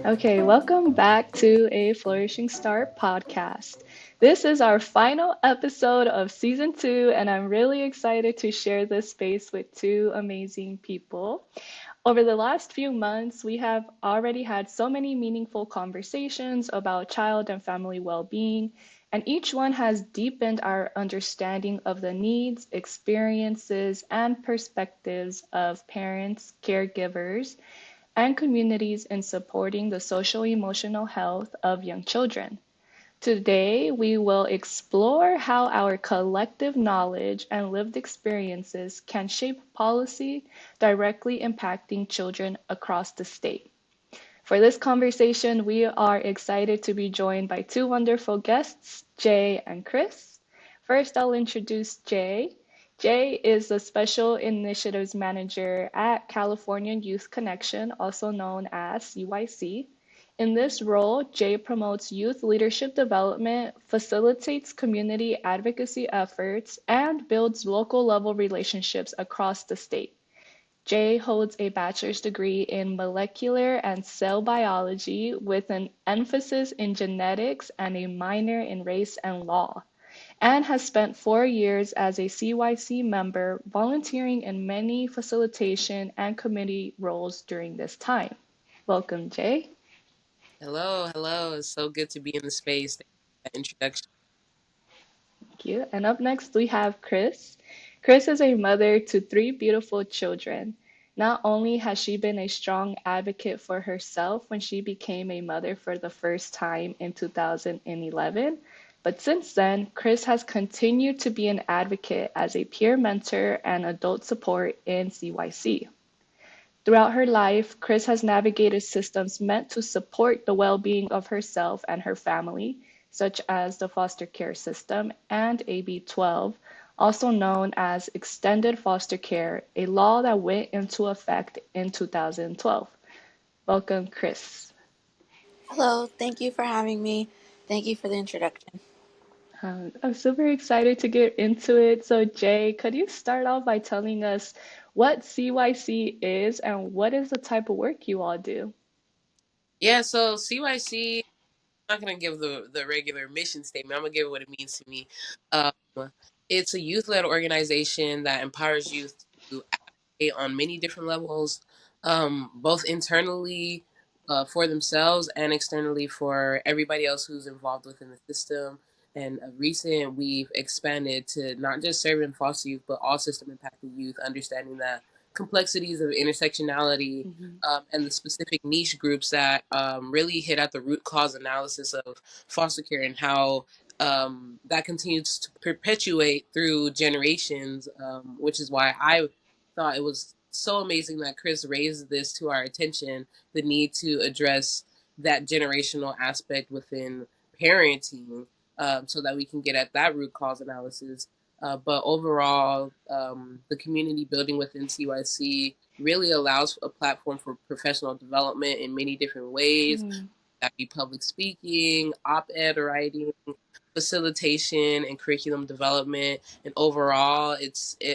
Okay, welcome back to a Flourishing Start podcast. This is our final episode of season 2, and I'm really excited to share this space with two amazing people. Over the last few months, we have already had so many meaningful conversations about child and family well being, and each one has deepened our understanding of the needs, experiences, and perspectives of parents, caregivers, and communities in supporting the social emotional health of young children. Today, we will explore how our collective knowledge and lived experiences can shape policy directly impacting children across the state. For this conversation, we are excited to be joined by two wonderful guests, Jay and Chris. First, I'll introduce Jay. Jay is the Special Initiatives Manager at California Youth Connection, also known as CYC. In this role, Jay promotes youth leadership development, facilitates community advocacy efforts, and builds local level relationships across the state. Jay holds a bachelor's degree in molecular and cell biology with an emphasis in genetics and a minor in race and law, and has spent 4 years as a CYC member, volunteering in many facilitation and committee roles during this time. Welcome, Jay. Hello, hello. It's so good to be in the space. Thank you for that introduction. Thank you. And up next, we have Chris. Chris is a mother to three beautiful children. Not only has she been a strong advocate for herself when she became a mother for the first time in 2011, but since then, Chris has continued to be an advocate as a peer mentor and adult support in CYC. Throughout her life, Chris has navigated systems meant to support the well being of herself and her family, such as the foster care system and AB 12, also known as extended foster care, a law that went into effect in 2012. Welcome, Chris. Hello, thank you for having me. Thank you for the introduction. I'm super excited to get into it. So, Jay, could you start off by telling us what CYC is and what is the type of work you all do? Yeah, so CYC, I'm not going to give the regular mission statement. I'm going to give it what it means to me. Um, it's a youth led organization that empowers youth to advocate on many different levels, both internally for themselves and externally for everybody else who's involved within the system. And recent, we've expanded to not just serving foster youth, but all system impacted youth, understanding that complexities of intersectionality Mhm. and the specific niche groups that really hit at the root cause analysis of foster care and how that continues to perpetuate through generations, which is why I thought it was so amazing that Chris raised this to our attention, the need to address that generational aspect within parenting, so that we can get at that root cause analysis. But overall, the community building within CYC really allows a platform for professional development in many different ways. Mm. That be public speaking, op-ed writing, facilitation, and curriculum development. And overall,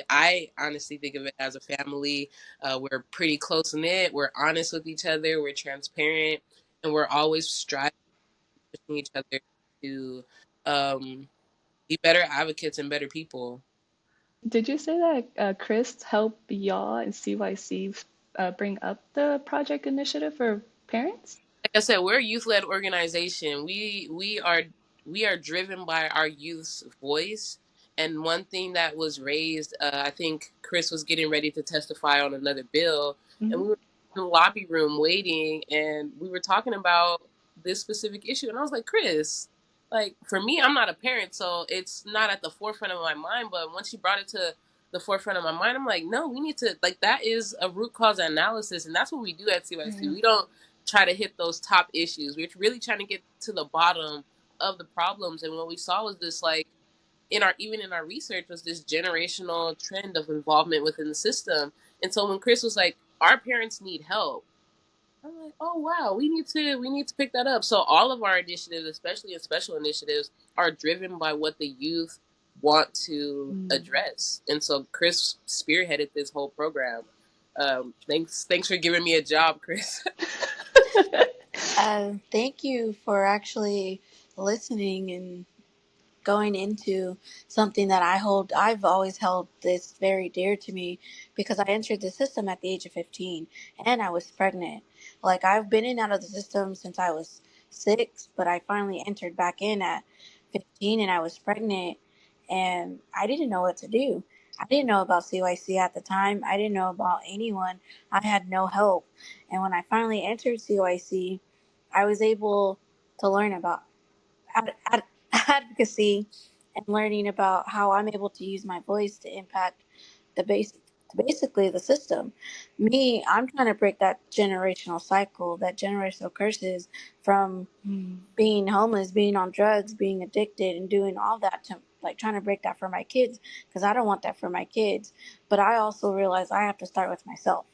I honestly think of it as a family. We're pretty close knit. We're honest with each other. We're transparent, and we're always striving pushing each other to um, be better advocates and better people. Did you say that Chris helped y'all and CYC bring up the project initiative for parents? Like I said, we're a youth led organization. We are driven by our youth's voice. And one thing that was raised, I think Chris was getting ready to testify on another bill, and Hmm. we were in the lobby room waiting, and we were talking about this specific issue, and I was like, Chris, like for me, I'm not a parent, so it's not at the forefront of my mind. But once you brought it to the forefront of my mind, I'm like, no, we need to like that is a root cause analysis, and that's what we do at CYC. Yeah. We don't try to hit those top issues. We're really trying to get to the bottom of the problems. And what we saw was this like even in our research was this generational trend of involvement within the system. And so when Chris was like, our parents need help, I'm like, oh wow, we need to pick that up. So all of our initiatives, especially in special initiatives, are driven by what the youth want to Mm. address. And so Chris spearheaded this whole program. Thanks for giving me a job, Chris. Thank you for actually listening and going into something that I've always held this very dear to me because I entered the system at the age of 15 and I was pregnant. Like, I've been in and out of the system since I was 6, but I finally entered back in at 15 and I was pregnant and I didn't know what to do. I didn't know about CYC at the time. I didn't know about anyone. I had no help. And when I finally entered CYC, I was able to learn about advocacy and learning about how I'm able to use my voice to impact the basically the system. Me, I'm trying to break that generational cycle, that generational curses from Mm. being homeless, being on drugs, being addicted, and doing all that to like trying to break that for my kids because I don't want that for my kids. But I also realize I have to start with myself,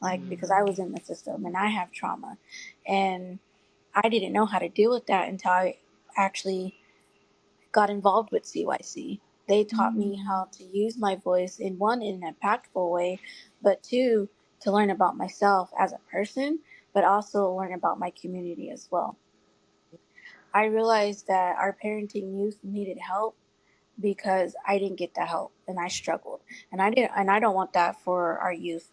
like because I was in the system and I have trauma, and I didn't know how to deal with that until I actually got involved with CYC. They taught me Mm. how to use my voice in one, in an impactful way, but two, to learn about myself as a person, but also learn about my community as well. I realized that our parenting youth needed help because I didn't get the help and I struggled. And I don't want that for our youth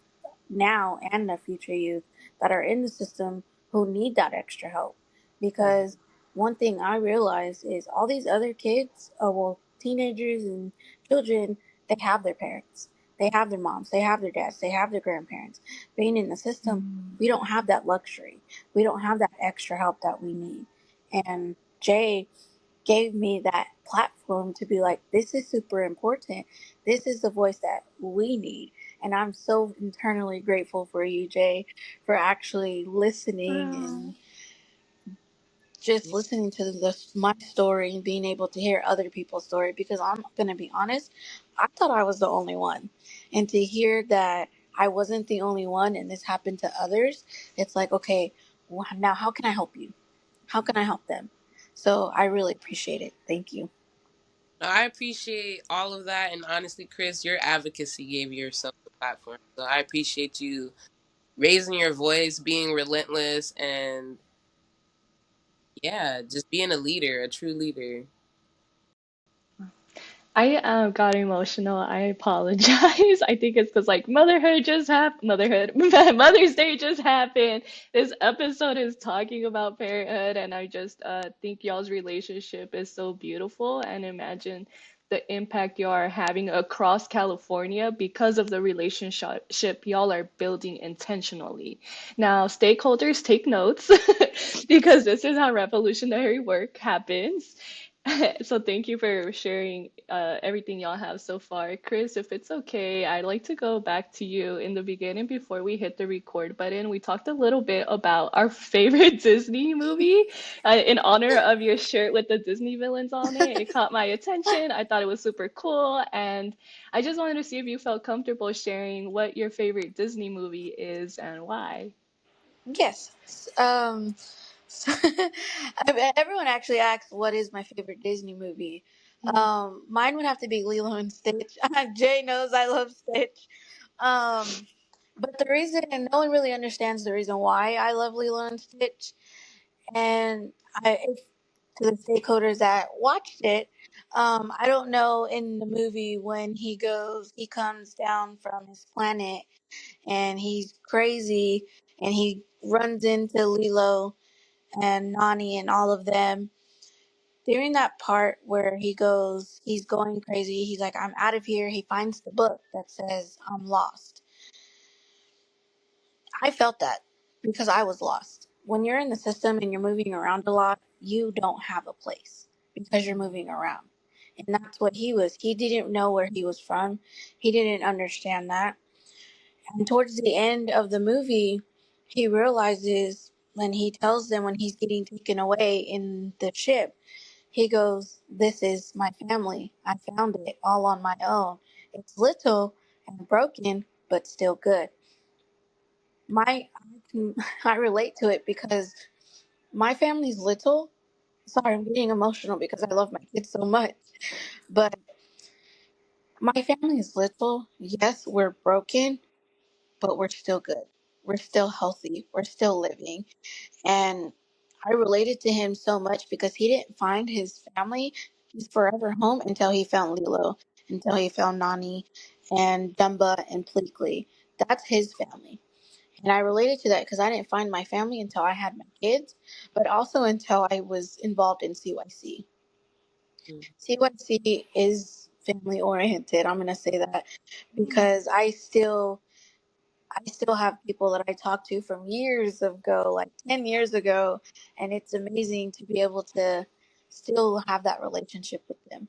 now and the future youth that are in the system who need that extra help. Because one thing I realized is all these other kids, well, teenagers and children, they have their parents. They have their moms, they have their dads, they have their grandparents. Being in the system, Mm. we don't have that luxury. We don't have that extra help that we need. And Jay gave me that platform to be like, this is super important. This is the voice that we need. And I'm so internally grateful for you, Jay, for actually listening and Wow. just listening to my story and being able to hear other people's story because I'm going to be honest, I thought I was the only one. And to hear that I wasn't the only one and this happened to others, it's like, okay, now how can I help you? How can I help them? So I really appreciate it. Thank you. I appreciate all of that, and honestly, Chris, your advocacy gave yourself the platform. So I appreciate you raising your voice, being relentless, and yeah, just being a leader, a true leader. I got emotional. I apologize. I think it's because like motherhood just happened. Motherhood, Mother's Day just happened. This episode is talking about parenthood, and I just think y'all's relationship is so beautiful. And imagine the impact you are having across California because of the relationship y'all are building intentionally. Now, stakeholders take notes because this is how revolutionary work happens. So thank you for sharing everything y'all have so far. Chris, if it's okay, I'd like to go back to you in the beginning before we hit the record button. We talked a little bit about our favorite Disney movie in honor of your shirt with the Disney villains on it. It caught my attention. I thought it was super cool, and I just wanted to see if you felt comfortable sharing what your favorite Disney movie is and why. Yes. So everyone actually asks what is my favorite Disney movie. Mm. Mine would have to be Lilo and Stitch. Jay knows I love Stitch. Um, but the reason, and no one really understands the reason why I love Lilo and Stitch. And if, to the stakeholders that watched it, I don't know in the movie when he comes down from his planet and he's crazy and he runs into Lilo and Nani and all of them. During that part where he's going crazy, he's like, I'm out of here. He finds the book that says, I'm lost. I felt that because I was lost. When you're in the system and you're moving around a lot, you don't have a place because you're moving around. And that's what he was. He didn't know where he was from. He didn't understand that. And towards the end of the movie, he realizes when he tells them when he's getting taken away in the ship, he goes, This is my family. I found it all on my own. It's little and broken, but still good. I relate to it because my family's little. Sorry, I'm getting emotional because I love my kids so much. But my family is little. Yes, we're broken, but we're still good. we're still healthy, we're still living. And I related to him so much because he didn't find his family, his forever home, until he found Lilo, until he found Nani and Dumba and Pleakley. That's his family. And I related to that because I didn't find my family until I had my kids, but also until I was involved in CYC. Mm. CYC is family oriented. I'm gonna say that because I still have people that I talked to from years ago, like 10 years ago, and it's amazing to be able to still have that relationship with them.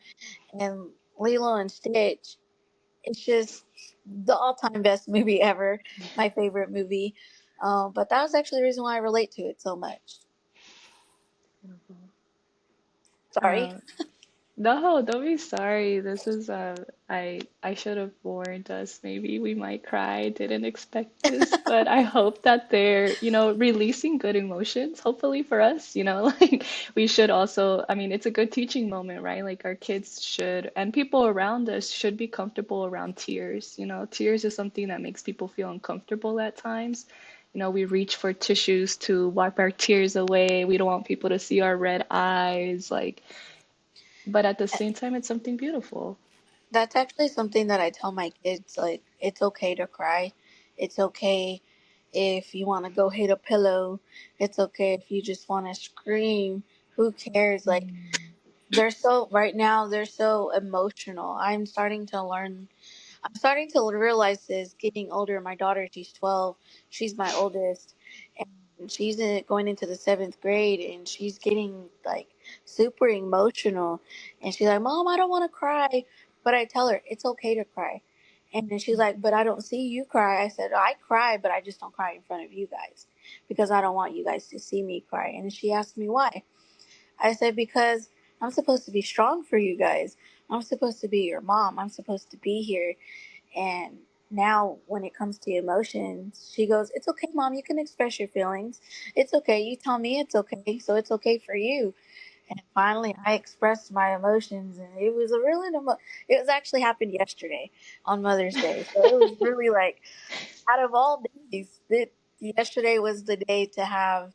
And Lilo and Stitch, it's just the all-time best movie ever, my favorite movie. But that was actually the reason why I relate to it so much. Sorry. Um, No, don't be sorry. This is I should have warned us. Maybe we might cry. Didn't expect this, but I hope that they're, releasing good emotions, hopefully for us, like we should also, I mean, it's a good teaching moment, right? Like our kids should and people around us should be comfortable around tears. Tears is something that makes people feel uncomfortable at times. We reach for tissues to wipe our tears away. We don't want people to see our red eyes, like but at the same time, it's something beautiful. That's actually something that I tell my kids. Like, it's okay to cry. It's okay if you want to go hit a pillow. It's okay if you just want to scream. Who cares? Like, right now, they're so emotional. I'm starting to realize this getting older. My daughter, she's 12. She's my oldest. And she's going into the seventh grade and she's getting like super emotional. And she's like, Mom, I don't want to cry. But I tell her, it's okay to cry. And then she's like, but I don't see you cry. I said, I cry, but I just don't cry in front of you guys because I don't want you guys to see me cry. And she asked me why. I said, because I'm supposed to be strong for you guys. I'm supposed to be your mom. I'm supposed to be here. And now, when it comes to emotions, she goes, it's okay, Mom. You can express your feelings. It's okay. You tell me it's okay. So it's okay for you. And finally, I expressed my emotions. And it was it was actually happened yesterday on Mother's Day. So it was really like, out of all days, yesterday was the day to have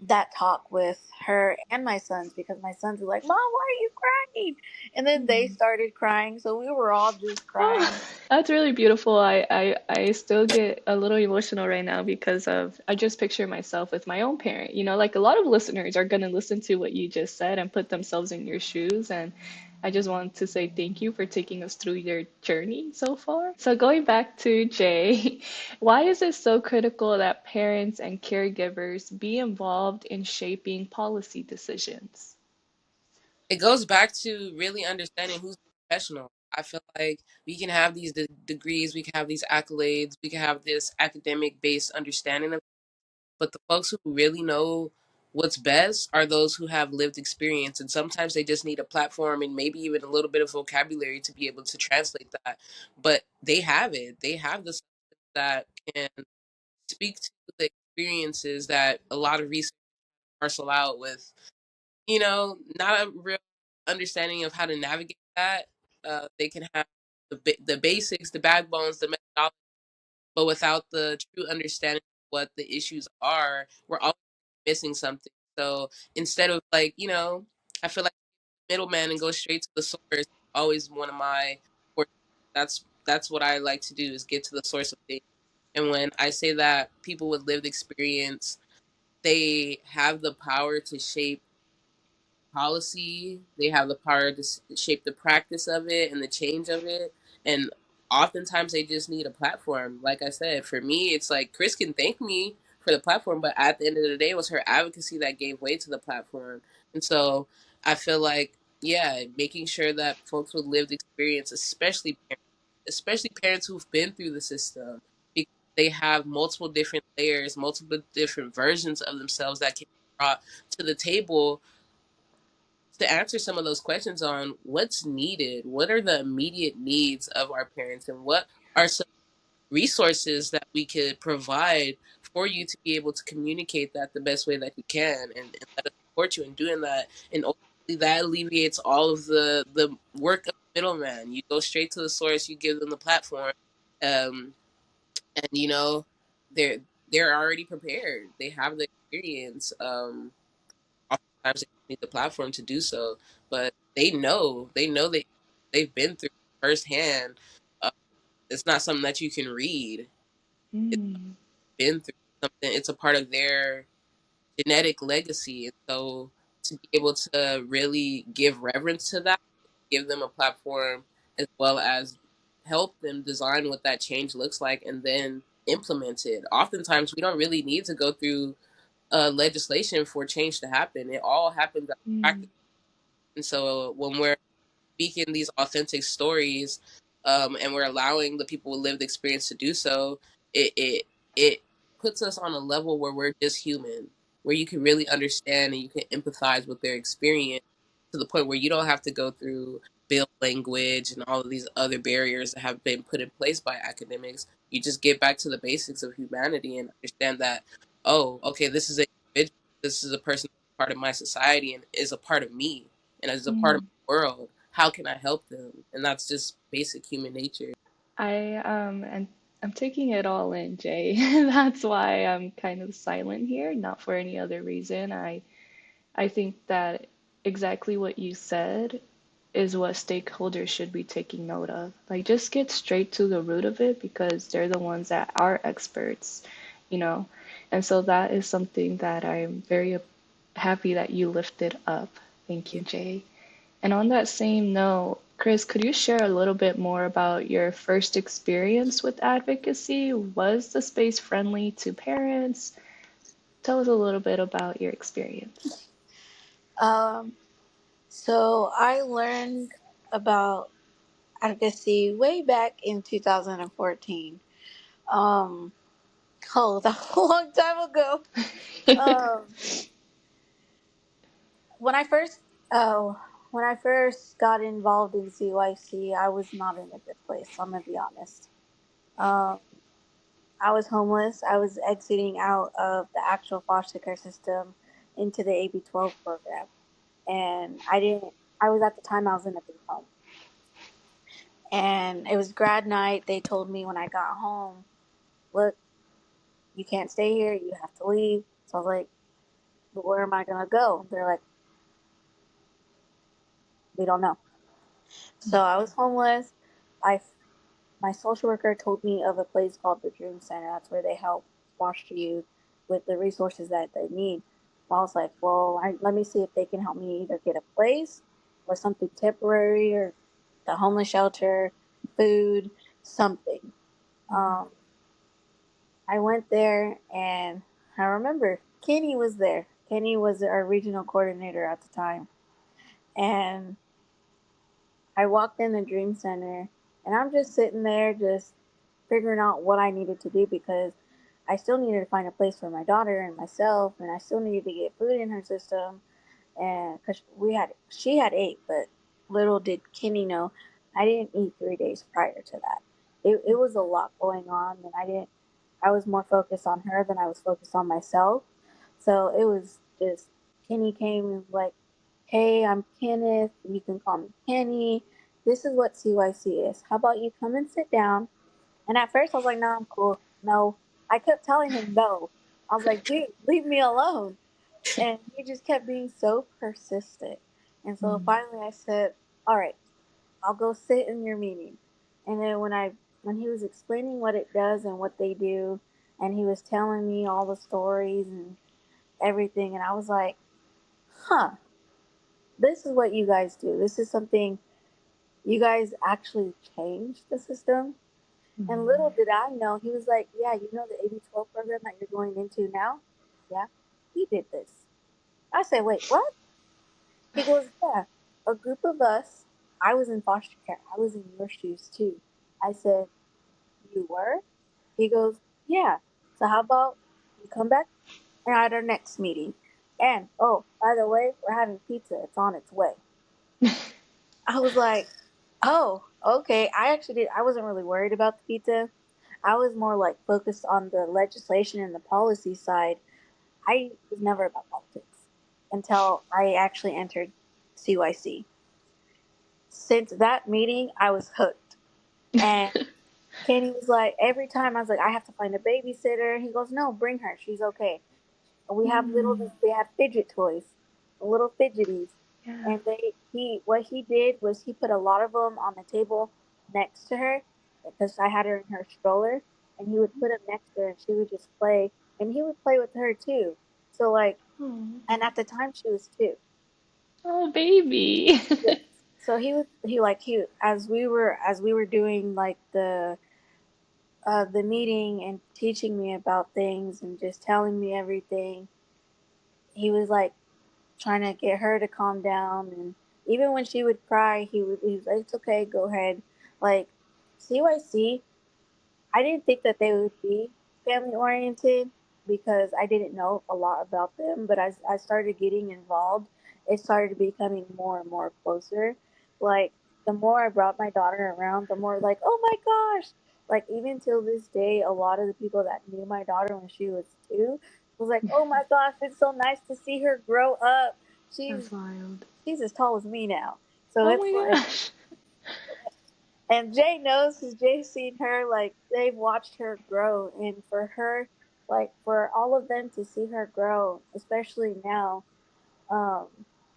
that talk with her and my sons because my sons were like, Mom, why are you crying? And then they started crying. So we were all just Oh, crying. that's really beautiful. I still get a little emotional right now because I just picture myself with my own parent. Like a lot of listeners are going to listen to what you just said and put themselves in your shoes. And I just want to say thank you for taking us through your journey so far. So going back to Jay, why is it so critical that parents and caregivers be involved in shaping policy decisions? It goes back to really understanding who's the professional. I feel like we can have these degrees, we can have these accolades, we can have this academic based understanding of, but the folks who really know what's best are those who have lived experience, and sometimes they just need a platform and maybe even a little bit of vocabulary to be able to translate that. But they have it. They have the stuff that can speak to the experiences that a lot of research parcel out with, not a real understanding of how to navigate that. They can have the basics, the backbones, the methodology, but without the true understanding of what the issues are, we're always missing something. So instead of like, I feel like middleman and go straight to the source is always one of my fortes. That's what I like to do is get to the source of things. And when I say that people with lived experience, they have the power to shape policy. They have the power to shape the practice of it and the change of it. And oftentimes they just need a platform. Like I said, for me, it's like Chris can thank me for the platform, but at the end of the day, it was her advocacy that gave way to the platform. And so I feel like, yeah, making sure that folks with lived experience, especially parents who've been through the system, because they have multiple different layers, multiple different versions of themselves that can be brought to the table to answer some of those questions on what's needed, what are the immediate needs of our parents, and what are some resources that we could provide for you to be able to communicate that the best way that you can, and let us support you in doing that. And ultimately, that alleviates all of the work of the middleman. You go straight to the source, you give them the platform, and there. they're already prepared. They have the experience. Oftentimes they need the platform to do so, but they know they've been through firsthand. Uh, it's not something that you can read. It's Mm, been through something. It's a part of their genetic legacy, and so to be able to really give reverence to that, give them a platform, as well as help them design what that change looks like, and then implement it. Oftentimes, we don't really need to go through legislation for change to happen. It all happens at mm, practice. And so when we're speaking these authentic stories, and we're allowing the people with lived experience to do so, it puts us on a level where we're just human, where you can really understand and you can empathize with their experience to the point where you don't have to go through bill language and all of these other barriers that have been put in place by academics. You just get back to the basics of humanity and understand that, oh, okay, this is a individual, this is a person that's part of my society and is a part of me and is a part of mm. my world. How can I help them? And that's just basic human nature. And I'm taking it all in, Jay. That's why I'm kind of silent here, not for any other reason. I think that exactly what you said is what stakeholders should be taking note of. Like, just get straight to the root of it because they're the ones that are experts, you know? And so that is something that I'm very happy that you lifted up. Thank you, Jay. And on that same note, Chris, could you share a little bit more about your first experience with advocacy? Was the space friendly to parents? Tell us a little bit about your experience. Um, so I learned about advocacy way back in 2014. Um, oh, that was a long time ago. Um, when I first, oh, when I first got involved in CYC, I was not in a good place. I'm gonna be honest. Um, I was homeless. I was exiting out of the actual foster care system into the AB 12 program, and I didn't. I was at the time I was in a group home, and it was grad night. They told me when I got home, look, you can't stay here. You have to leave. So I was like, but where am I gonna go? They're like, we don't know. So I was homeless. I My social worker told me of a place called the Dream Center. That's where they help foster youth with the resources that they need. Well, I was like, well, let me see if they can help me either get a place or something temporary or the homeless shelter, food, something. Um, I went there and I remember Kenny was there. Kenny was our regional coordinator at the time. And I walked in the Dream Center and I'm just sitting there just figuring out what I needed to do because I still needed to find a place for my daughter and myself, and I still needed to get food in her system. And because she had ate, but little did Kenny know, I didn't eat 3 days prior to that. It was a lot going on, and I didn't. I was more focused on her than I was focused on myself. So it was just Kenny came and was like, "Hey, I'm Kenneth. You can call me Kenny. This is what CYC is. How about you come and sit down?" And at first I was like, no, I'm cool. No. I kept telling him no. I was like, dude, leave me alone. And he just kept being so persistent. And so Mm, finally I said, all right, I'll go sit in your meeting. And then when he was explaining what it does and what they do, and he was telling me all the stories and everything, and I was like, huh, this is what you guys do. This is something you guys actually changed the system. And little mm, did I know, he was like, yeah, you know the AB 12 program that you're going into now? Yeah, he did this. I said, wait, what? He goes, yeah, a group of us, I was in foster care. I was in your shoes too. I said, you were? He goes, yeah. So how about you come back and at our next meeting? And, oh, by the way, we're having pizza. It's on its way. I was like, oh, okay. I wasn't really worried about the pizza. I was more like focused on the legislation and the policy side. I was never about politics until I actually entered CYC. Since that meeting, I was hooked. And Kenny was like, every time I was like, I have to find a babysitter. He goes, no, bring her. She's okay. And we have Mm, they had fidget toys, little fidgeties. yeah. And what he did was he put a lot of them on the table next to her because I had her in her stroller. And he would put them next to her and she would just play. And he would play with her too. So, like, Oh, and at the time she was 2. oh baby. Yes. So he as we were doing like the meeting and teaching me about things and just telling me everything, he was like trying to get her to calm down. And even when she would cry, he was like, "It's okay, go ahead." Like CYC, I didn't think that they would be family oriented because I didn't know a lot about them. But as I started getting involved, it started becoming more and more closer. Like the more I brought my daughter around, the more like, oh my gosh! Like even till this day, a lot of the people that knew my daughter when she was 2 was like, oh my gosh, it's so nice to see her grow up. That's She's wild. she's as tall as me now, so Oh it's my like, gosh. and Jay knows because Jay's seen her, like, they've watched her grow. And for her, like, for all of them to see her grow, especially now, um,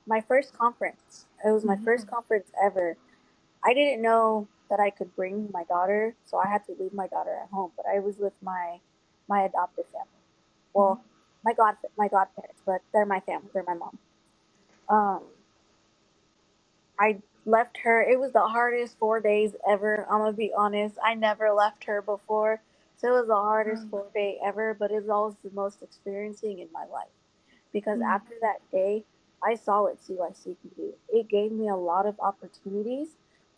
my first conference, it was my Mhm. first conference ever. I didn't know that I could bring my daughter, so I had to leave my daughter at home. But I was with my adoptive family. Mhm. Well, my godparents, but they're my family. They're my mom. Um, I left her. It was the hardest 4 days ever. I'm gonna be honest. I never left her before, so it was the hardest Um, 4 day ever. But it was always the most experiencing in my life because mm, after that day, I saw what CYC can do. It gave me a lot of opportunities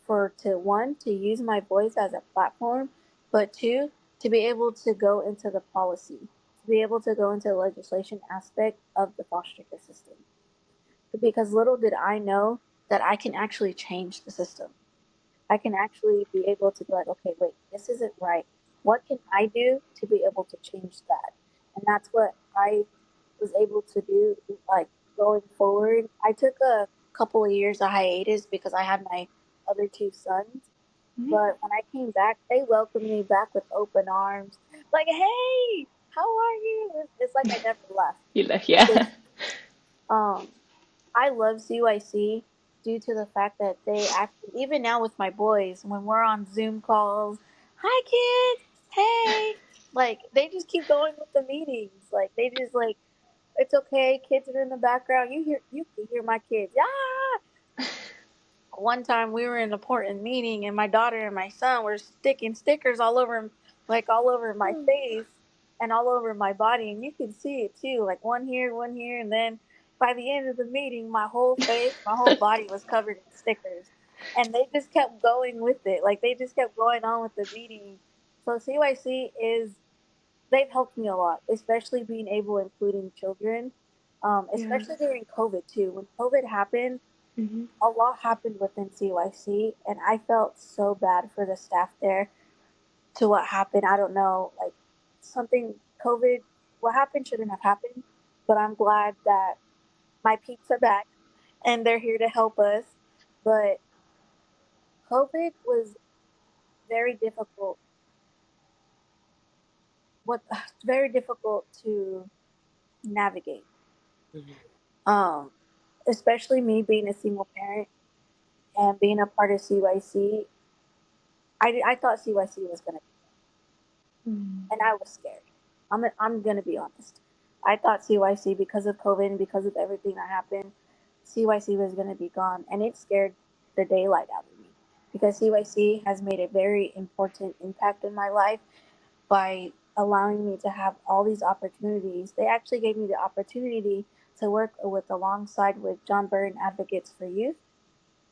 for to one to use my voice as a platform, but two to be able to go into the policy, to be able to go into the legislation aspect of the foster care system because little did I know that I can actually change the system. I can actually be able to be like, okay, wait, this isn't right. What can I do to be able to change that? And that's what I was able to do, like going forward. I took a couple of years of hiatus because I had my other 2 sons. mhm. But when I came back, they welcomed me back with open arms. Like, hey, how are you? It's like I never left. You left, Because yeah. um, I love CYC due to the fact that they actually, even now with my boys, when we're on Zoom calls, hi kids, hey, like they just keep going with the meetings. Like they just like, it's okay, kids are in the background. You can hear my kids. Yeah, one time we were in an important meeting and my daughter and my son were sticking stickers all over, like all over my face and all over my body, and you could see it too, like one here, and then by the end of the meeting my whole face, my whole body was covered in stickers. And they just kept going with it, like they just kept going on with the meeting. So CYC is, they've helped me a lot, especially being able including children, especially Yes. during COVID too. When COVID happened, Mhm. a lot happened within CYC, and I felt so bad for the staff there to what happened. I don't know, like something COVID, what happened shouldn't have happened, but I'm glad that my peeps are back and they're here to help us. But COVID was very difficult. What very difficult to navigate. Mhm. Um, Especially me being a single parent and being a part of CYC. I thought CYC was gonna, Mm. and I was scared. I'm gonna be honest. I thought CYC, because of COVID and because of everything that happened, CYC was gonna be gone, and it scared the daylight out of me because CYC has made a very important impact in my life by allowing me to have all these opportunities. They actually gave me the opportunity to work with alongside with John Burton Advocates for Youth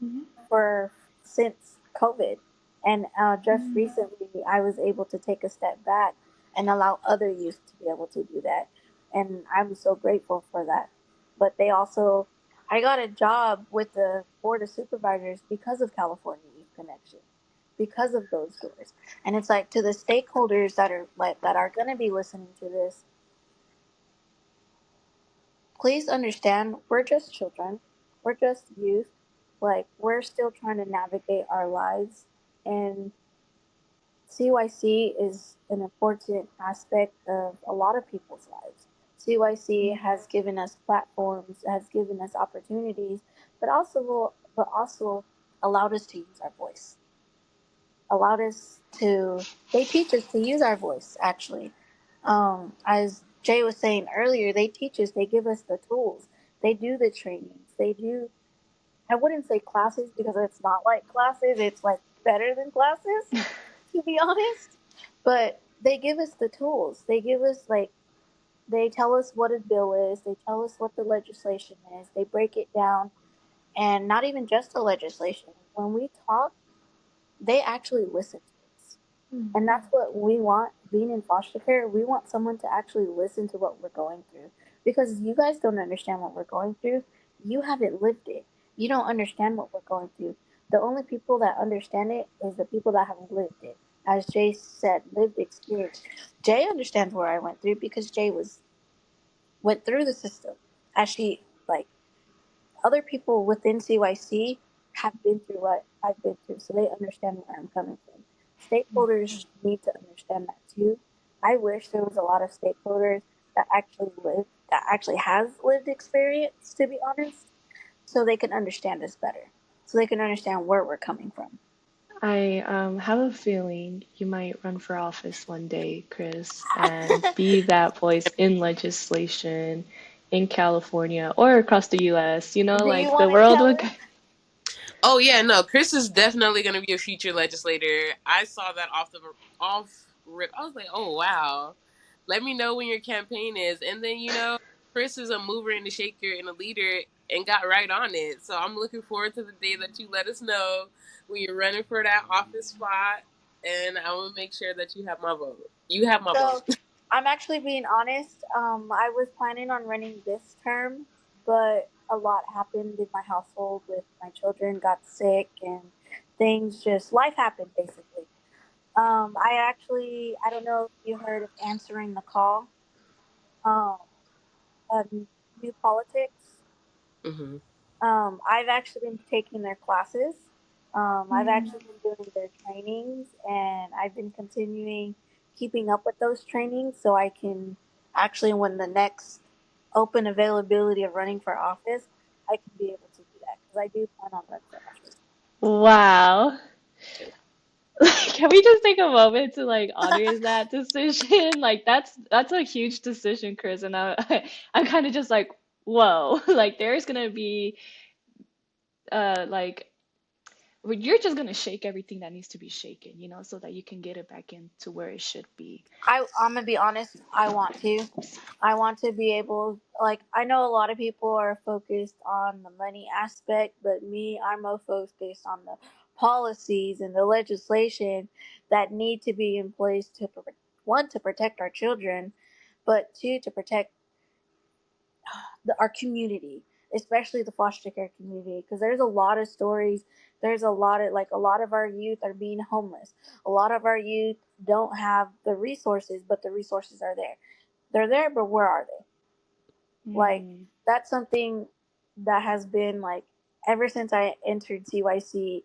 Mhm. for since COVID, and just Mm. recently I was able to take a step back and allow other youth to be able to do that, and I'm so grateful for that. But they also, I got a job with the board of supervisors because of California Youth Connection, because of those doors. And it's like, to the stakeholders that are going to be listening to this, please understand we're just children, we're just youth, like we're still trying to navigate our lives. And CYC is an important aspect of a lot of people's lives. CYC has given us platforms, has given us opportunities, but also allowed us to use our voice. Allowed us to They teach us to use our voice actually. As Jay was saying earlier, they teach us, they give us the tools, they do the trainings, they do, I wouldn't say classes because it's not like classes, it's like better than classes, to be honest. But they give us the tools. They give us like they tell us what a bill is, they tell us what the legislation is, they break it down, and not even just the legislation. When we talk, they actually listen to us. And that's what we want being in foster care. We want someone to actually listen to what we're going through. Because you guys don't understand what we're going through. You haven't lived it. You don't understand what we're going through. The only people that understand it is the people that have lived it. As Jay said, lived experience. Jay understands what I went through because Jay was went through the system. As she like other people within CYC have been through what I've been through, so they understand where I'm coming from. Stakeholders need to understand that too. I wish there was a lot of stakeholders that actually has lived experience, to be honest, so they can understand us better, so they can understand where we're coming from. I have a feeling you might run for office one day, Chris, and be that voice in legislation in California or across the US. You know, Do you like the want to world tell would. us? Oh yeah, no, Chris is definitely going to be a future legislator. I saw that off rip. I was like, oh wow. Let me know when your campaign is, and then Chris is a mover and a shaker and a leader, and got right on it. So I'm looking forward to the day that you let us know when you're running for that office spot, and I will make sure that you have my vote. You have my vote. So I'm actually being honest. I was planning on running this term, but a lot happened in my household with my children got sick and things just life happened basically. I don't know if you heard of answering the call. Um, New politics. Hmm. I've actually been taking their classes. I've Mm. actually been doing their trainings, and I've been continuing keeping up with those trainings so I can actually, when the next open availability of running for office, I can be able to do that because I do plan on running for office. Wow. Can we just take a moment to like honor that decision? Like that's a huge decision, Chris, and I'm kind of just like, whoa. Like there's gonna be like well, you're just gonna shake everything that needs to be shaken, you know, so that you can get it back into where it should be. I'm gonna be honest. I want to. I want to be able, like, I know a lot of people are focused on the money aspect, but me, I'm more focused on the policies and the legislation that need to be in place to, one, to protect our children, but two, to protect our community, especially the foster care community, because there's a lot of stories. There's a lot of our youth are being homeless. A lot of our youth don't have the resources, but the resources are there. They're there, but where are they? Like, Mm, that's something that has been like ever since I entered CYC,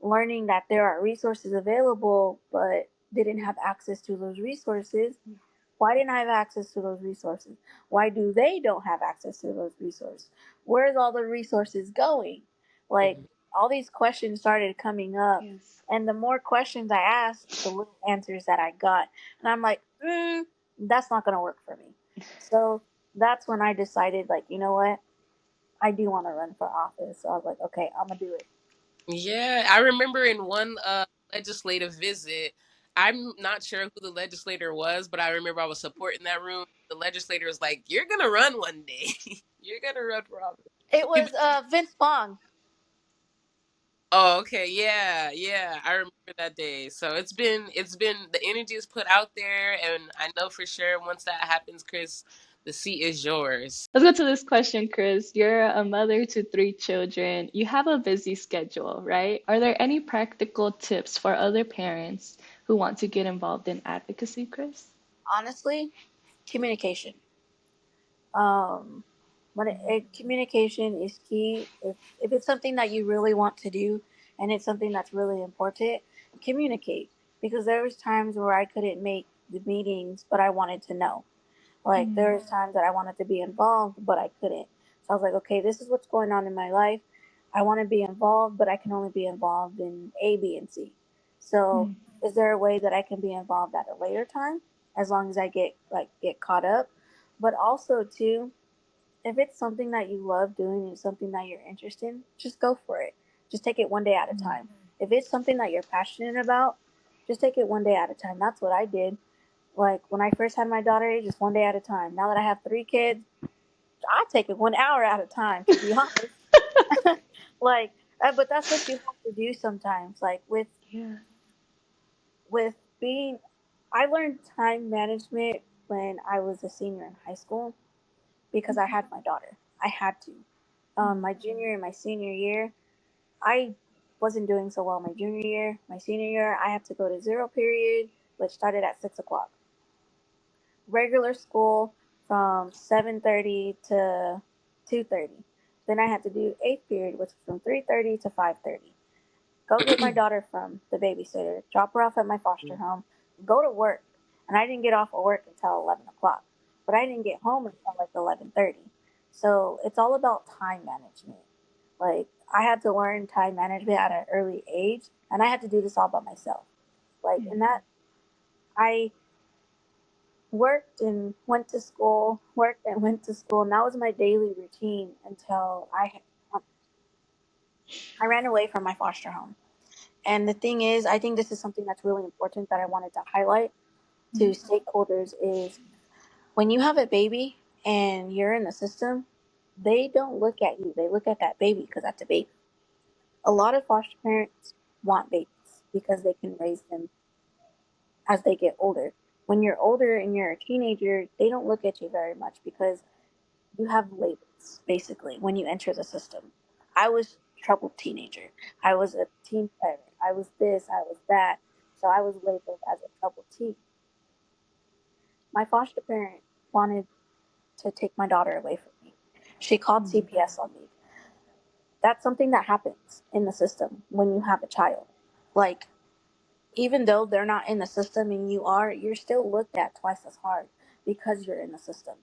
learning that there are resources available, but didn't have access to those resources. Why didn't I have access to those resources? Why do they don't have access to those resources? Where's all the resources going? Like, Hmm. all these questions started coming up, yes. and the more questions I asked, the little answers that I got, and I'm like, that's not gonna work for me. So that's when I decided, like, you know what? I do want to run for office. So I was like, okay, I'm gonna do it. Yeah, I remember in one legislative visit, I'm not sure who the legislator was, but I remember I was supporting that room. The legislator was like, "You're gonna run one day. You're gonna run for office." It was Vince Bong. Oh, okay, yeah, yeah, I remember that day. So it's been the energy is put out there, and I know for sure once that happens, Chris, the seat is yours. Let's go to this question, Chris. You're a mother to three children. You have a busy schedule, right? Are there any practical tips for other parents who want to get involved in advocacy, Chris? Honestly, communication. Um, Communication is key. If it's something that you really want to do and it's something that's really important, communicate. because there was times where I couldn't make the meetings, but I wanted to know. Like Mm, there was times that I wanted to be involved, but I couldn't. So I was like, okay, this is what's going on in my life. I want to be involved, but I can only be involved in A, B, and C. So mm, is there a way that I can be involved at a later time, as long as I get caught up? But also too, if it's something that you love doing and something that you're interested in, just go for it. Just take it one day at a mm. time. If it's something that you're passionate about, just take it one day at a time. That's what I did. Like when I first had my daughter, just one day at a time. Now that I have three kids, I take it 1 hour at a time, to be honest. like, but that's what you have to do sometimes. Like Yeah. with being, I learned time management when I was a senior in high school because I Mhm, had my daughter. I had to. mm, My junior and my senior year, I wasn't doing so well my junior year. My senior year, I had to go to zero period, which started at 6 o'clock. Regular school from 7:30 to 2:30. Then I had to do eighth period, which was from 3:30 to 5:30. Go get my daughter from the babysitter, drop her off at my foster home, go to work. And I didn't get off of work until 11 o'clock. But I didn't get home until like 11:30. So it's all about time management. Like I had to learn time management at an early age, and I had to do this all by myself. Like mm, in that, I worked and went to school, worked and went to school, and that was my daily routine until I ran away from my foster home. And the thing is, I think this is something that's really important that I wanted to highlight to mm, stakeholders is when you have a baby and you're in the system, they don't look at you. They look at that baby because that's a baby. A lot of foster parents want babies because they can raise them as they get older. When you're older and you're a teenager, they don't look at you very much because you have labels basically when you enter the system. I was a troubled teenager. I was a teen predator. I was this. I was that. So I was labeled as a troubled teen. My foster parent wanted to take my daughter away from me. She called mm, CPS on me. That's something that happens in the system when you have a child. Like even though they're not in the system and you are, you're still looked at twice as hard because you're in the system.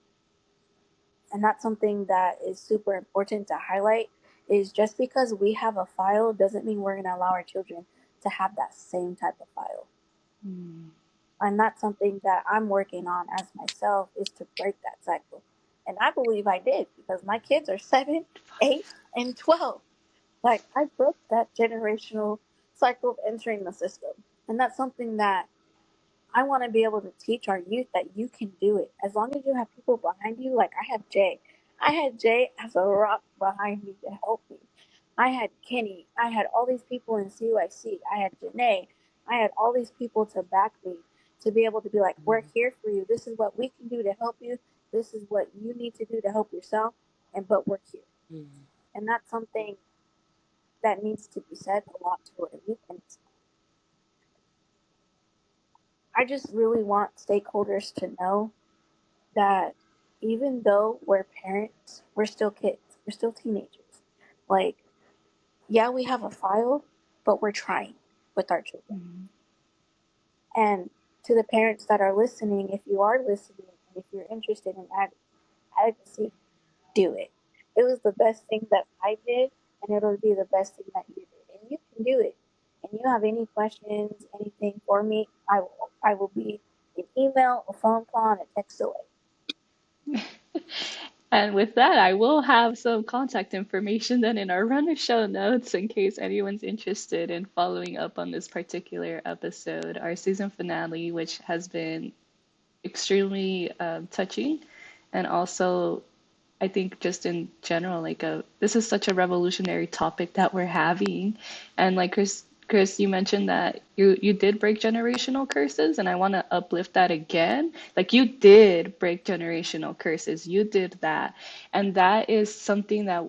And that's something that is super important to highlight is just because we have a file doesn't mean we're going to allow our children to have that same type of file. mm. And that's something that I'm working on as myself is to break that cycle. And I believe I did because my kids are 7, 8, and 12. Like I broke that generational cycle of entering the system. And that's something that I want to be able to teach our youth that you can do it as long as you have people behind you. Like I have Jay. I had Jay as a rock behind me to help me. I had Kenny. I had all these people in CYC. I had Janae. I had all these people to back me to be able to be like, we're here for you. This is what we can do to help you. This is what you need to do to help yourself. And but we're here. Mhm. And that's something that needs to be said a lot to our youth. And I just really want stakeholders to know that even though we're parents, we're still kids. We're still teenagers. Like, yeah, we have a file, but we're trying with our children. Mm. And to the parents that are listening, if you are listening and if you're interested in advocacy, do it. It was the best thing that I did, and it'll be the best thing that you did. And you can do it. And you have any questions, anything for me, I will be an email, a phone call, and a text away. And with that, I will have some contact information then in our runner show notes in case anyone's interested in following up on this particular episode, our season finale, which has been extremely touching and also I think just in general, this is such a revolutionary topic that we're having, and like Chris, you mentioned that you did break generational curses, and I want to uplift that again. Like you did break generational curses, you did that, and that is something that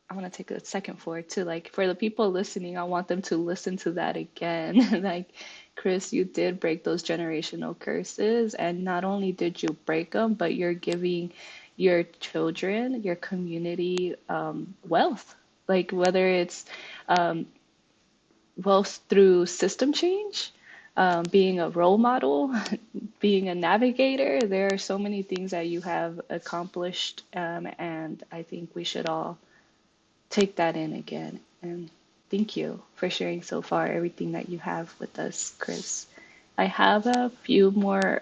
I want to take a second for it too. Like for the people listening, I want them to listen to that again. Like, Chris, you did break those generational curses, and not only did you break them, but you're giving your children, your community, wealth. Like whether it's wealth through system change, being a role model, being a navigator. There are so many things that you have accomplished, and I think we should all take that in again. And thank you for sharing so far everything that you have with us, Chris. I have a few more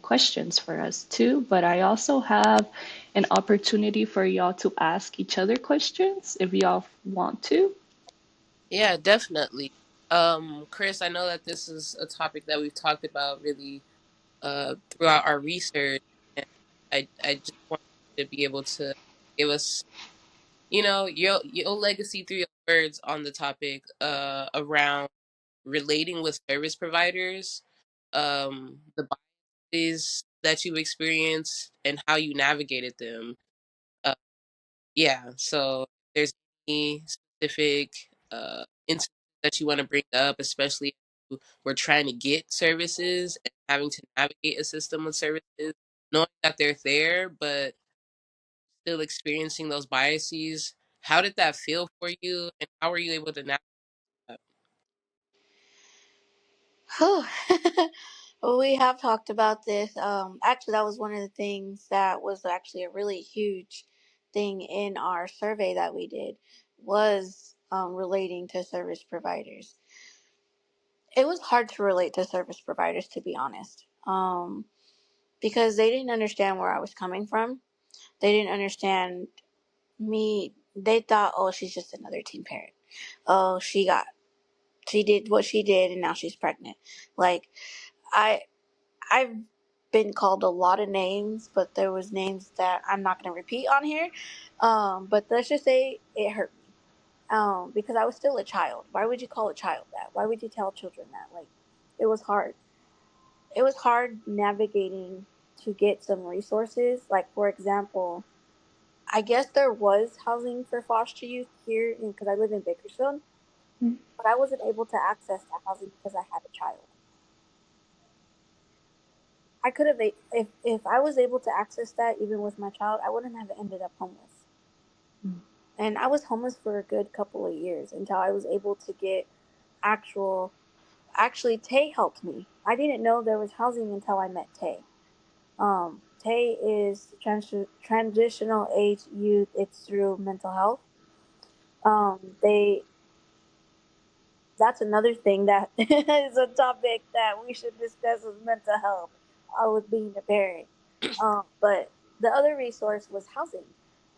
questions for us too, but I also have an opportunity for y'all to ask each other questions if y'all want to. Yeah, definitely. Chris, I know that this is a topic that we've talked about really throughout our research, and I just want you to be able to give us, your legacy through your words on the topic around relating with service providers, the biases that you experienced and how you navigated them. Uh, yeah, so if there's any specific instances that you want to bring up, especially if you were trying to get services and having to navigate a system of services, knowing that they're there, but still experiencing those biases. How did that feel for you, and how were you able to navigate that? Whew. Well, we have talked about this. Actually, that was one of the things that was actually a really huge thing in our survey that we did was relating to service providers. It was hard to relate to service providers, to be honest, because they didn't understand where I was coming from. They didn't understand me. They thought, oh, she's just another teen parent. Oh, she did what she did, and now she's pregnant. Like, I I've been called a lot of names, but there was names that I'm not going to repeat on here. But let's just say it hurt me. Because I was still a child. Why would you call a child that? Why would you tell children that? Like, it was hard. It was hard navigating to get some resources. Like, for example, I guess there was housing for foster youth here because I live in Bakersfield, but I wasn't able to access that housing because I had a child. I could have if I was able to access that even with my child, I wouldn't have ended up homeless. And I was homeless for a good couple of years until I was able to get actual actually Tay helped me. I didn't know there was housing until I met Tay. Tay is transitional age youth. It's through mental health. They That's another thing that is a topic that we should discuss with mental health, with being a parent. But the other resource was housing,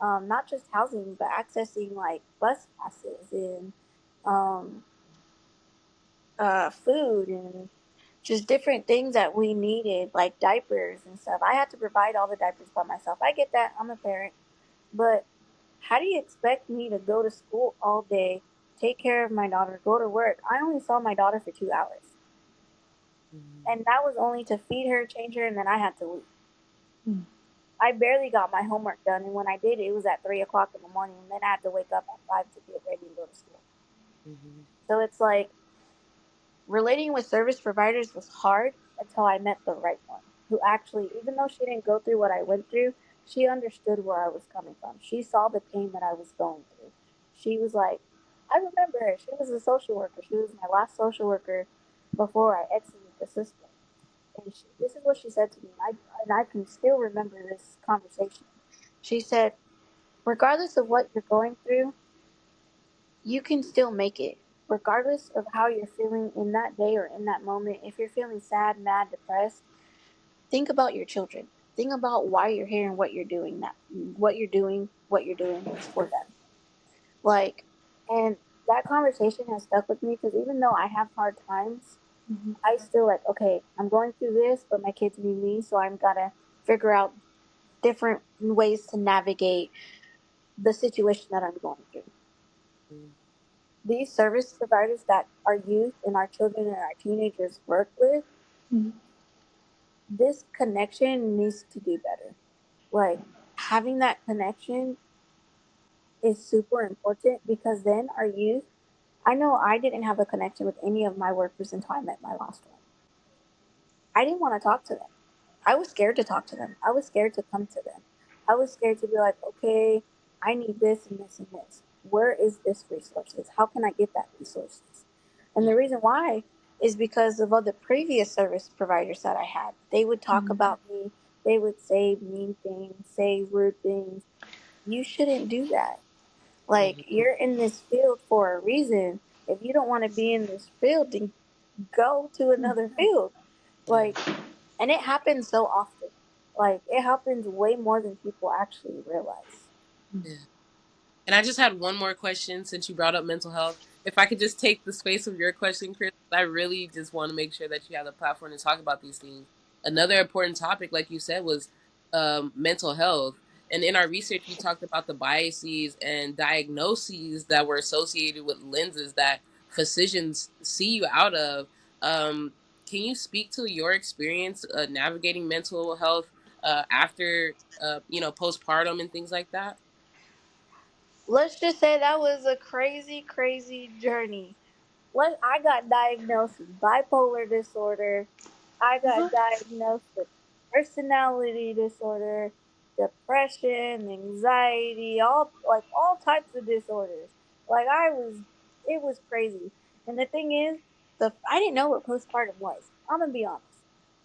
not just housing, but accessing like bus passes and um, food and just different things that we needed, like diapers and stuff. I had to provide all the diapers by myself. I get that. I'm a parent. But how do you expect me to go to school all day, take care of my daughter, go to work? I only saw my daughter for 2 hours. Mhm. And that was only to feed her, change her, and then I had to leave. I barely got my homework done, and when I did, it was at 3 o'clock in the morning, and then I had to wake up at 5 to get ready and go to school. Mhm. So it's like relating with service providers was hard until I met the right one who actually, even though she didn't go through what I went through, she understood where I was coming from. She saw the pain that I was going through. She was like, I remember her. She was a social worker. She was my last social worker before I exited the system. And this is what she said to me. And I can still remember this conversation. She said, regardless of what you're going through, you can still make it. Regardless of how you're feeling in that day or in that moment, if you're feeling sad, mad, depressed, think about your children. Think about why you're here and what you're doing. What you're doing is for them. Like, and that conversation has stuck with me because even though I have hard times, I still like, okay, I'm going through this, but my kids need me, so I'm gotta figure out different ways to navigate the situation that I'm going through. These service providers that our youth and our children and our teenagers work with, this connection needs to be better. Like, having that connection is super important because then our youth, I know I didn't have a connection with any of my workers until I met my last one. I didn't want to talk to them. I was scared to talk to them. I was scared to come to them. I was scared to be like, okay, I need this and this and this. Where is this resources? How can I get that resources? And the reason why is because of other previous service providers that I had. They would talk Mm, about me, they would say mean things, say rude things. You shouldn't do that. Like, Mhm. you're in this field for a reason. If you don't want to be in this field, then go to mm, another field. Yeah. Like, and it happens so often. Like, it happens way more than people actually realize. mm. Yeah. And I just had one more question since you brought up mental health. If I could just take the space of your question, Chris, I really just want to make sure that you have the platform to talk about these things. Another important topic, like you said, was mental health. And in our research, we talked about the biases and diagnoses that were associated with lenses that physicians see you out of. Um, can you speak to your experience navigating mental health after, postpartum and things like that? Let's just say that was a crazy, crazy journey. I got diagnosed with bipolar disorder. I got What? diagnosed with personality disorder, depression, anxiety, all types of disorders. Like, it was crazy. And the thing is, the I didn't know what postpartum was. I'm gonna be honest.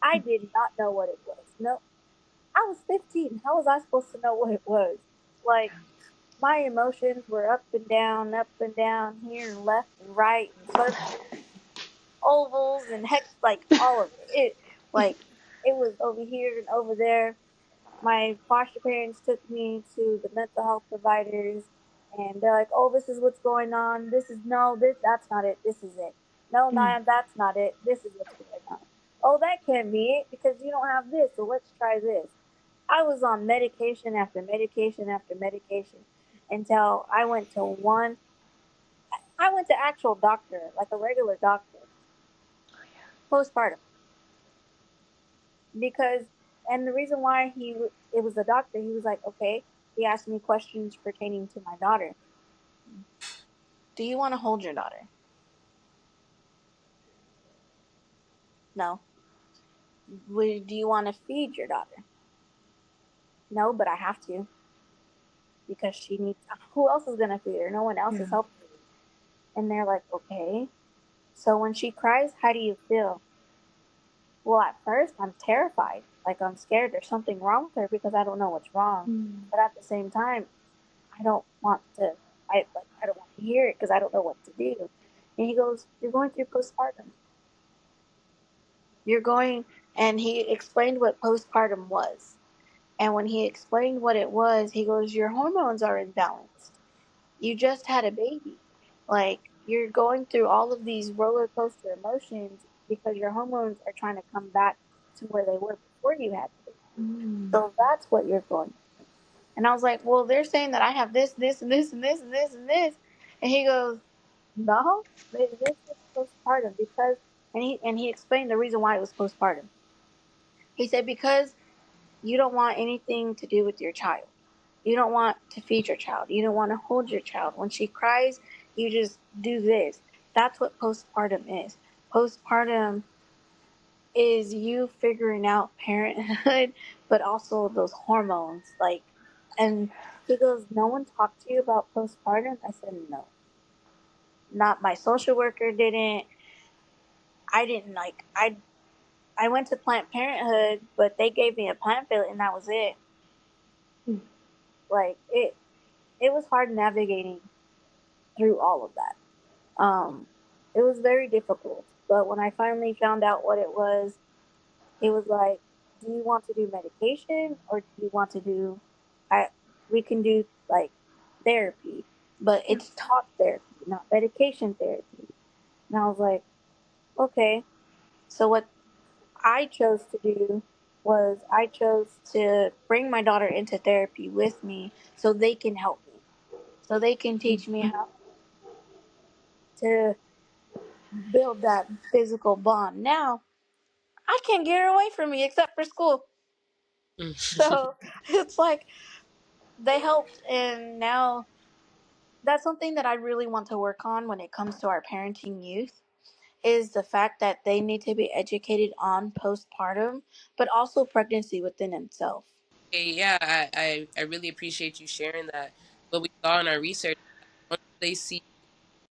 I did not know what it was. No, I was 15. How was I supposed to know what it was? Like, my emotions were up and down, here and left and right and circles, ovals and hex, like all of it. It was over here and over there. My foster parents took me to the mental health providers, and they're like, "Oh, this is what's going on. This is no, this that's not it. This is it. No, Mm, no, that's not it. This is what's going on. Oh, that can't be it because you don't have this. So let's try this." I was on medication after medication after medication until I went to actual doctor, like a regular doctor, postpartum, because, and the reason why it was a doctor, he was like, okay, he asked me questions pertaining to my daughter. Do you want to hold your daughter? No. Do you want to feed your daughter? No, but I have to because she needs. Who else is gonna feed her? No one else is yeah. helping me. And they're like, okay. So when she cries, how do you feel? Well, at first, I'm terrified. Like, I'm scared there's something wrong with her because I don't know what's wrong. Mm, But at the same time, I don't want to. I don't want to hear it because I don't know what to do. And he goes, "You're going through postpartum. You're going." And he explained what postpartum was. And when he explained what it was, he goes, "Your hormones are imbalanced. You just had a baby. Like, you're going through all of these roller coaster emotions because your hormones are trying to come back to where they were before you had the baby. mm. So that's what you're going through." And I was like, "Well, they're saying that I have this, this, and this, and this, and this, and this." And he goes, "No, this is postpartum because," and he explained the reason why it was postpartum. He said, "Because you don't want anything to do with your child. You don't want to feed your child. You don't want to hold your child. When she cries, you just do this." That's what postpartum is. Postpartum is you figuring out parenthood, but also those hormones. Like, and he goes, "No one talked to you about postpartum?" I said, "No, not my social worker didn't. I didn't like. I went to Planned Parenthood, but they gave me a pamphlet and that was it. Mm. Like, it was hard navigating through all of that. It was very difficult. But when I finally found out what it was, he was like, "Do you want to do medication or do you want to do I we can do like therapy, but Yeah. it's talk therapy, not medication therapy." And I was like, "Okay." So what I chose to do was I chose to bring my daughter into therapy with me so they can help me. So they can Mm, teach me how to build that physical bond. Now, I can't get her away from me except for school. So it's like they helped, and now that's something that I really want to work on when it comes to our parenting youth is the fact that they need to be educated on postpartum, but also pregnancy within itself. Hey, yeah, I really appreciate you sharing that. What we saw in our research, once they see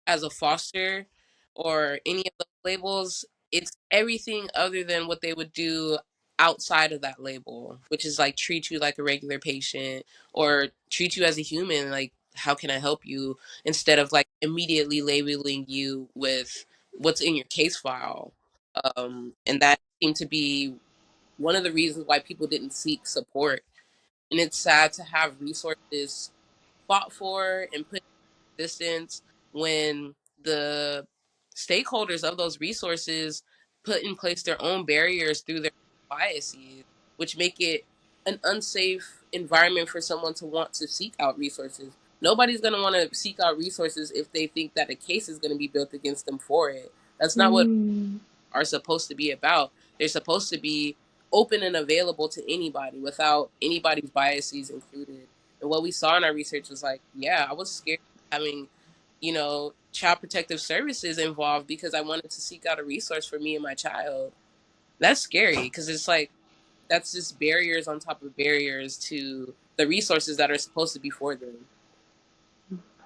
as a foster or any of those labels, it's everything other than what they would do outside of that label, which is like treat you like a regular patient or treat you as a human. Like, how can I help you? Instead of like immediately labeling you with what's in your case file. And that seemed to be one of the reasons why people didn't seek support. And it's sad to have resources fought for and put in existence when the stakeholders of those resources put in place their own barriers through their biases, which make it an unsafe environment for someone to want to seek out resources. Nobody's going to want to seek out resources if they think that a case is going to be built against them for it. That's not what Mm. are supposed to be about. They're supposed to be open and available to anybody without anybody's biases included. And what we saw in our research was like, yeah, I was scared of having, child protective services involved because I wanted to seek out a resource for me and my child. That's scary because it's like that's just barriers on top of barriers to the resources that are supposed to be for them.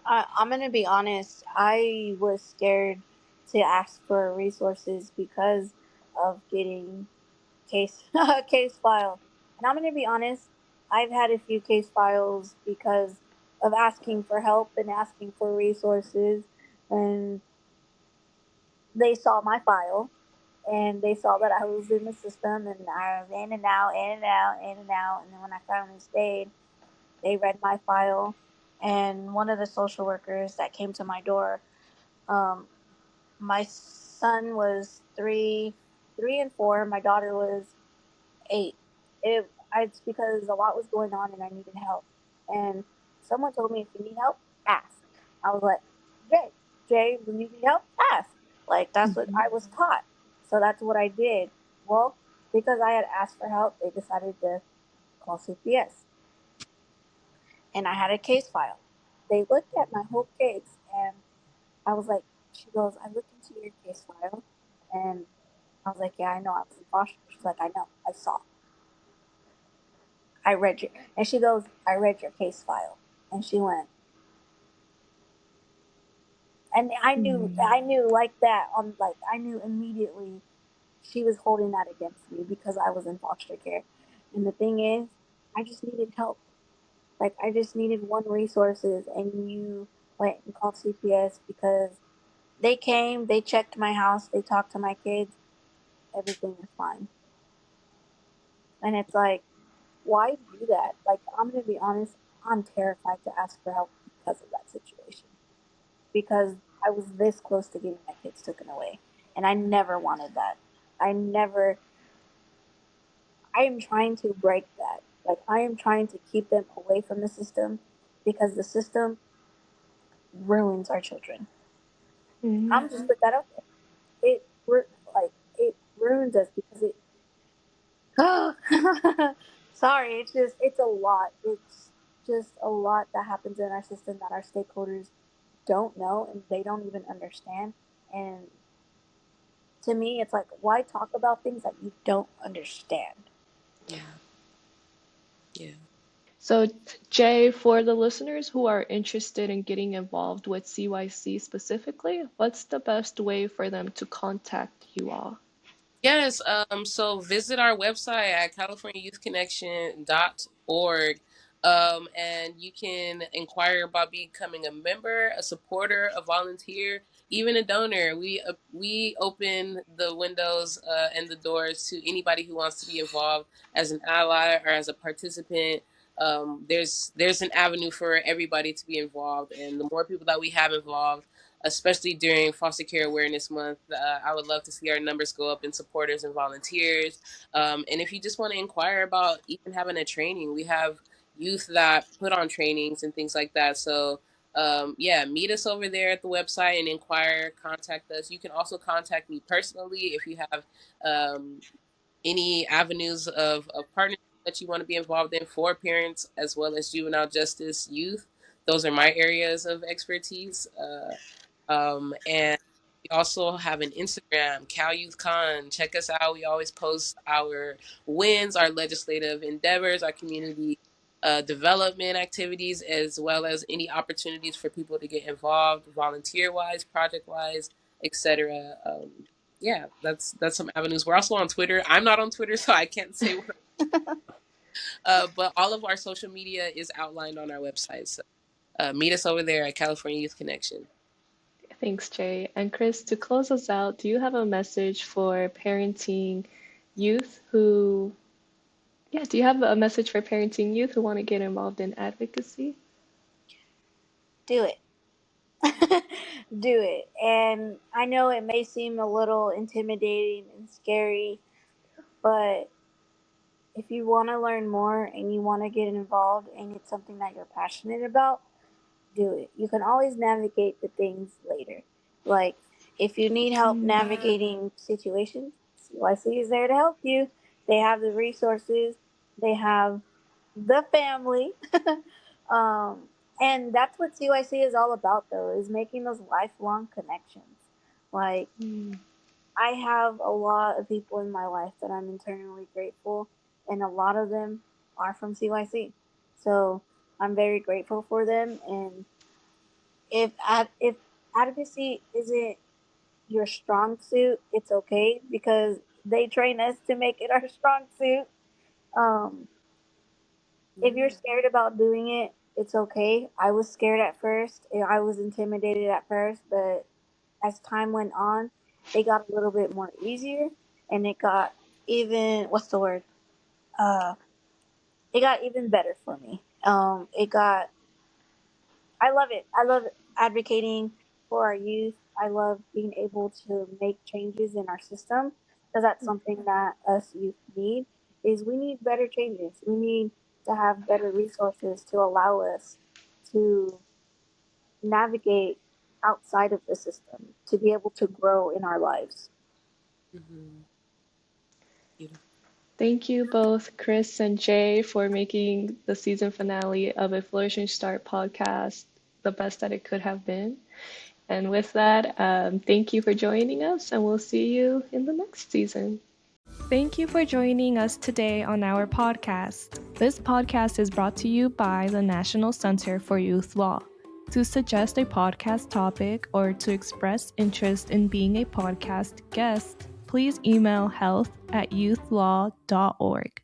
I'm gonna be honest. I was scared to ask for resources because of getting case case file. And I'm gonna be honest. I've had a few case files because of asking for help and asking for resources, and they saw my file and they saw that I was in the system and I was in and out, in and out, in and out. And then when I finally stayed, they read my file. And one of the social workers that came to my door, um, my son was three and four. My daughter was 8. It's because a lot was going on and I needed help. And someone told me, if you need help, ask. I was like, Jay, when you need help, ask. Like, that's what Mhm. I was taught. So that's what I did. Well, because I had asked for help, they decided to call CPS. And I had a case file. They looked at my whole case and I was like, she goes, I looked into your case file and I was like, yeah, I know I was in foster. She's like, I know, I saw. I read your, and she goes, I read your case file. And she went, and Mm. I knew like that I knew immediately she was holding that against me because I was in foster care. And the thing is, I just needed help. Like, I just needed one resources, and you went and called CPS because they came, they checked my house, they talked to my kids, everything was fine. And it's like, why do that? Like, I'm gonna be honest, I'm terrified to ask for help because of that situation. Because I was this close to getting my kids taken away. And I never wanted that. I never, I am trying to break that. Like, I am trying to keep them away from the system because the system ruins our children. I'm just Mhm. put that out there. Like, it ruins us because it, sorry, it's a lot. It's just a lot that happens in our system that our stakeholders don't know and they don't even understand. And to me, it's like, why talk about things that you don't understand? Yeah. Yeah. So, Jay, for the listeners who are interested in getting involved with CYC specifically, what's the best way for them to contact you all? Yes, so visit our website at californiayouthconnection.org. And you can inquire about becoming a member, a supporter, a volunteer, even a donor. We open the windows and the doors to anybody who wants to be involved as an ally or as a participant. There's an avenue for everybody to be involved, and the more people that we have involved, especially during Foster Care Awareness Month. I would love to see our numbers go up in supporters and volunteers. And if you just want to inquire about even having a training, we have youth that put on trainings and things like that. So, yeah, meet us over there at the website and inquire, contact us. You can also contact me personally if you have um, any avenues of partnership that you want to be involved in for parents as well as juvenile justice youth. Those are my areas of expertise. And we also have an Instagram, Cal Youth Con. Check us out. We always post our wins, our legislative endeavors, our community development activities, as well as any opportunities for people to get involved, volunteer wise, project wise, etc. yeah, that's some avenues. We're also on Twitter. I'm not on Twitter, so I can't say what. But all of our social media is outlined on our website. So meet us over there at California Youth Connection. Thanks, Jay. And Chris, to close us out, do you have a message for parenting youth who, yeah, do you have a message for parenting youth who want to get involved in advocacy? Do it. Do it. And I know it may seem a little intimidating and scary, but if you want to learn more and you want to get involved and it's something that you're passionate about, do it. You can always navigate the things later. Like, if you need help Mm, navigating situations, CYC is there to help you. They have the resources, they have the family. um, and that's what CYC is all about, though, is making those lifelong connections. Like, mm, I have a lot of people in my life that I'm eternally grateful, and a lot of them are from CYC. So I'm very grateful for them. And if advocacy isn't your strong suit, it's okay because they train us to make it our strong suit. Um, if you're scared about doing it, it's okay. I was scared at first. I was intimidated at first, but as time went on, it got a little bit more easier, and it got even what's the word? Uh, it got even better for me. It got I love it. I love advocating for our youth. I love being able to make changes in our system because that's something that us youth need is we need better changes. We need to have better resources to allow us to navigate outside of the system to be able to grow in our lives. Mm-hmm. Beautiful. Thank you both, Chris and Jay, for making the season finale of a Flourishing Start podcast the best that it could have been. And with that, thank you for joining us, and we'll see you in the next season. Thank you for joining us today on our podcast. This podcast is brought to you by the National Center for Youth Law. To suggest a podcast topic or to express interest in being a podcast guest, please email health@youthlaw.org.